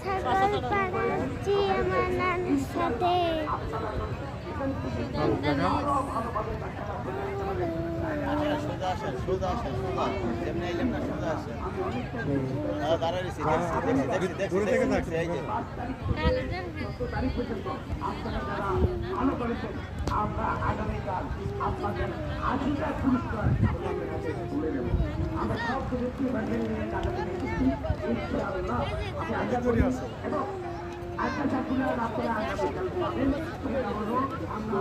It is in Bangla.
ছাগল পাড়াচ্ছি আমার নানির সাথে। আমরা আগামীকাল আপনাদের আশীর্বাদ পুরস্কার আমরা সব কিছু এবং আচ্ছা চাকুরা আপনারা আগামীকাল পাবেন আমরা